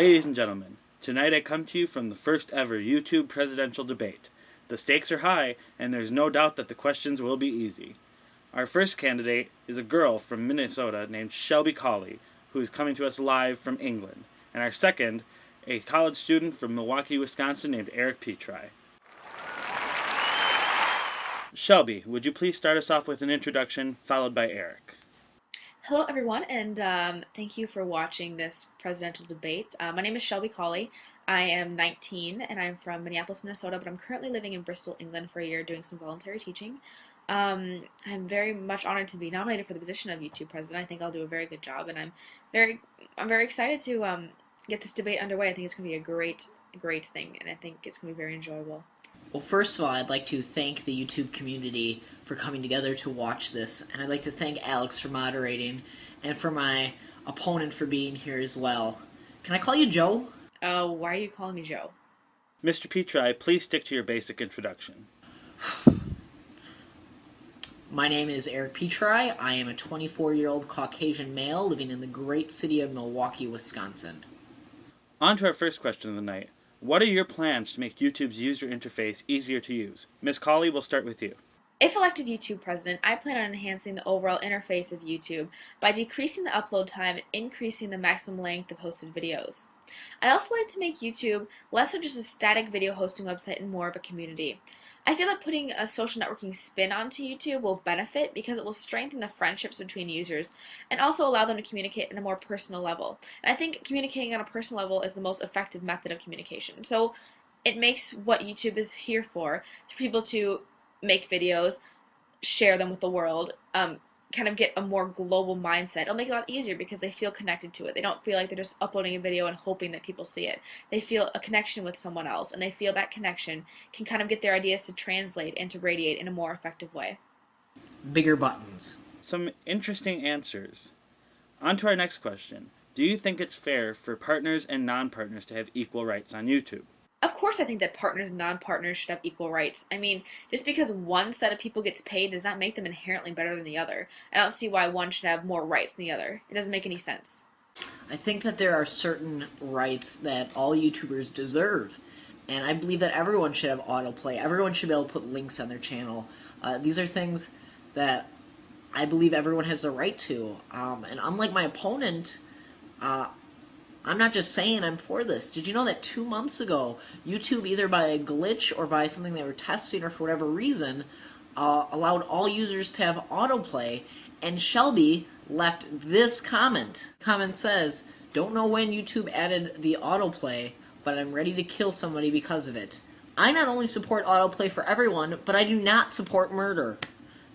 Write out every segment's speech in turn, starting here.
Ladies and gentlemen, tonight I come to you from the first ever YouTube presidential debate. The stakes are high, and there's no doubt that the questions will be easy. Our first candidate is a girl from Minnesota named Shelby who is coming to us live from England. And our second, a college student from Milwaukee, Wisconsin named Eric Petri. Shelby, would you please start us off with an introduction, followed by Eric? Hello, everyone, and thank you for watching this presidential debate. My name is Shelby Colley. I am 19, and I'm from Minneapolis, Minnesota, but I'm currently living in Bristol, England for a year doing some voluntary teaching. I'm very much honored to be nominated for the position of YouTube president. I think I'll do a very good job, and I'm very excited to get this debate underway. I think it's going to be a great thing, and I think it's going to be very enjoyable. Well, first of all, I'd like to thank the YouTube community for coming together to watch this, and I'd like to thank Alex for moderating, and for my opponent for being here as well. Can I call you Joe? Why are you calling me Joe? Mr. Petri, please stick to your basic introduction. My name is Eric Petri. I am a 24-year-old Caucasian male living in the great city of Milwaukee, Wisconsin. On to our first question of the night. What are your plans to make YouTube's user interface easier to use? Ms. Colley, we'll start with you. If elected YouTube president, I plan on enhancing the overall interface of YouTube by decreasing the upload time and increasing the maximum length of hosted videos. I'd also like to make YouTube less of just a static video hosting website and more of a community. I feel that putting a social networking spin onto YouTube will benefit because it will strengthen the friendships between users and also allow them to communicate at a more personal level. And I think communicating on a personal level is the most effective method of communication. So it makes what YouTube is here for people to make videos, share them with the world, kind of get a more global mindset. It'll make it a lot easier because they feel connected to it. They don't feel like they're just uploading a video and hoping that people see it. They feel a connection with someone else, and they feel that connection can kind of get their ideas to translate and to radiate in a more effective way. Bigger buttons. Some interesting answers. On to our next question. Do you think it's fair for partners and non-partners to have equal rights on YouTube? Of course I think that partners and non-partners should have equal rights. I mean, just because one set of people gets paid does not make them inherently better than the other. I don't see why one should have more rights than the other. It doesn't make any sense. I think that there are certain rights that all YouTubers deserve, and I believe that everyone should have autoplay. Everyone should be able to put links on their channel. These are things that I believe everyone has a right to. And unlike my opponent, I'm not just saying I'm for this. Did you know that 2 months ago, YouTube, either by a glitch or by something they were testing or for whatever reason, allowed all users to have autoplay, and Shelby left this comment. Comment says, "Don't know when YouTube added the autoplay, but I'm ready to kill somebody because of it. I not only support autoplay for everyone, but I do not support murder."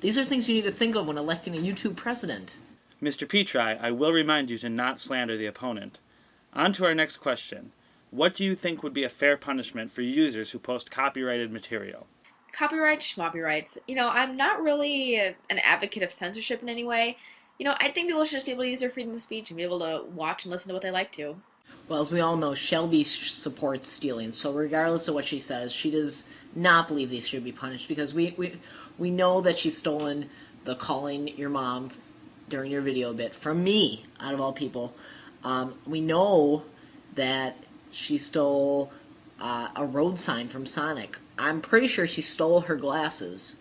These are things you need to think of when electing a YouTube president. Mr. Petri, I will remind you to not slander the opponent. On to our next question. What do you think would be a fair punishment for users who post copyrighted material? Copyright, schmopyrights. I'm not really an advocate of censorship in any way. I think people should just be able to use their freedom of speech and be able to watch and listen to what they like to. Well, as we all know, Shelby supports stealing, so regardless of what she says, she does not believe these should be punished, because we know that she's stolen the calling your mom during your video bit from me, out of all people. We know that she stole a road sign from Sonic. I'm pretty sure she stole her glasses.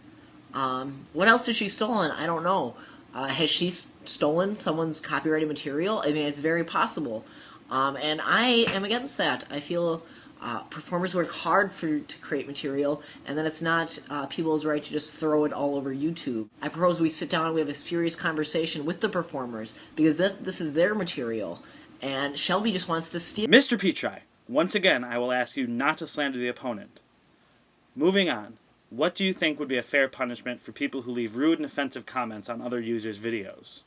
What else has she stolen? I don't know. Has she stolen someone's copyrighted material? I mean, it's very possible. And I am against that. I feel performers work hard to create material, and then it's not people's right to just throw it all over YouTube. I propose we sit down and we have a serious conversation with the performers, because this is their material, and Shelby just wants to steal. Mr. Petri, once again I will ask you not to slander the opponent. Moving on, what do you think would be a fair punishment for people who leave rude and offensive comments on other users' videos?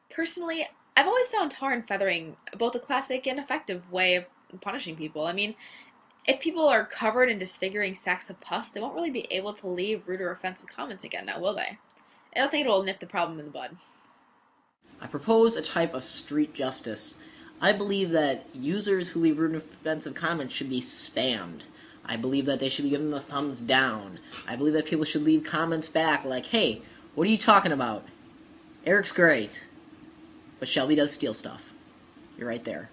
Personally, I've always found tar and feathering both a classic and effective way of punishing people. I mean, if people are covered in disfiguring sacks of pus, they won't really be able to leave rude or offensive comments again, now will they? I don't think it will nip the problem in the bud. I propose a type of street justice. I believe that users who leave rude and offensive comments should be spammed. I believe that they should be given the thumbs down. I believe that people should leave comments back like, "Hey, what are you talking about? Eric's great, but Shelby does steal stuff." You're right there.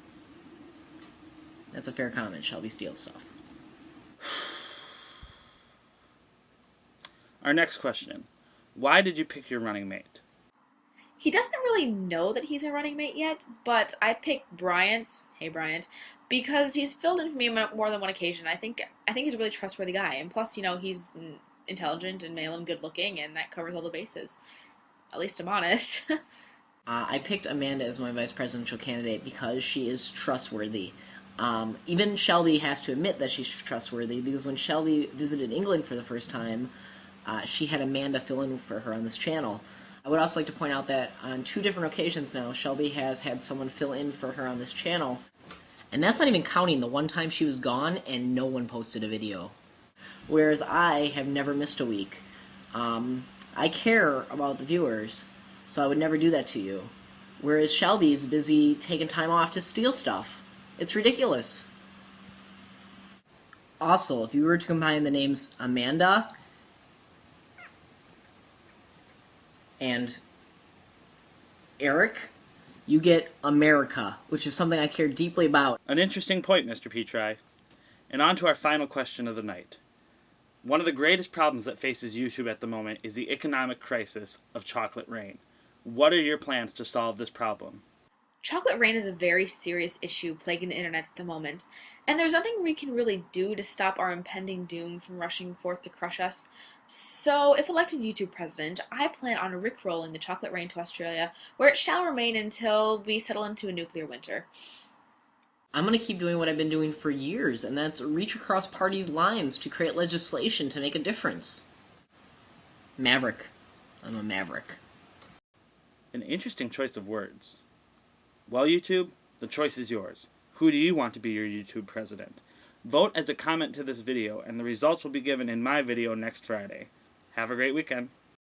That's a fair comment. Shelby steals stuff. Our next question. Why did you pick your running mate? He doesn't really know that he's a running mate yet, but I picked Bryant, hey Bryant, because he's filled in for me on more than one occasion. I think he's a really trustworthy guy, and plus, he's intelligent and male and good looking, and that covers all the bases. At least I'm honest. I picked Amanda as my vice presidential candidate because she is trustworthy. Even Shelby has to admit that she's trustworthy, because when Shelby visited England for the first time, she had Amanda fill in for her on this channel. I would also like to point out that on 2 different occasions now, Shelby has had someone fill in for her on this channel. And that's not even counting the one time she was gone and no one posted a video. Whereas I have never missed a week. I care about the viewers, so I would never do that to you. Whereas Shelby's busy taking time off to steal stuff. It's ridiculous. Also, if you were to combine the names Amanda and Eric, you get America, which is something I care deeply about. An interesting point, Mr. Petri. And on to our final question of the night. One of the greatest problems that faces YouTube at the moment is the economic crisis of chocolate rain. What are your plans to solve this problem? Chocolate rain is a very serious issue plaguing the internet at the moment, and there's nothing we can really do to stop our impending doom from rushing forth to crush us. So, if elected YouTube president, I plan on rickrolling the chocolate rain to Australia, where it shall remain until we settle into a nuclear winter. I'm going to keep doing what I've been doing for years, and that's reach across parties' lines to create legislation to make a difference. Maverick. I'm a maverick. An interesting choice of words. Well, YouTube, the choice is yours. Who do you want to be your YouTube president? Vote as a comment to this video, and the results will be given in my video next Friday. Have a great weekend.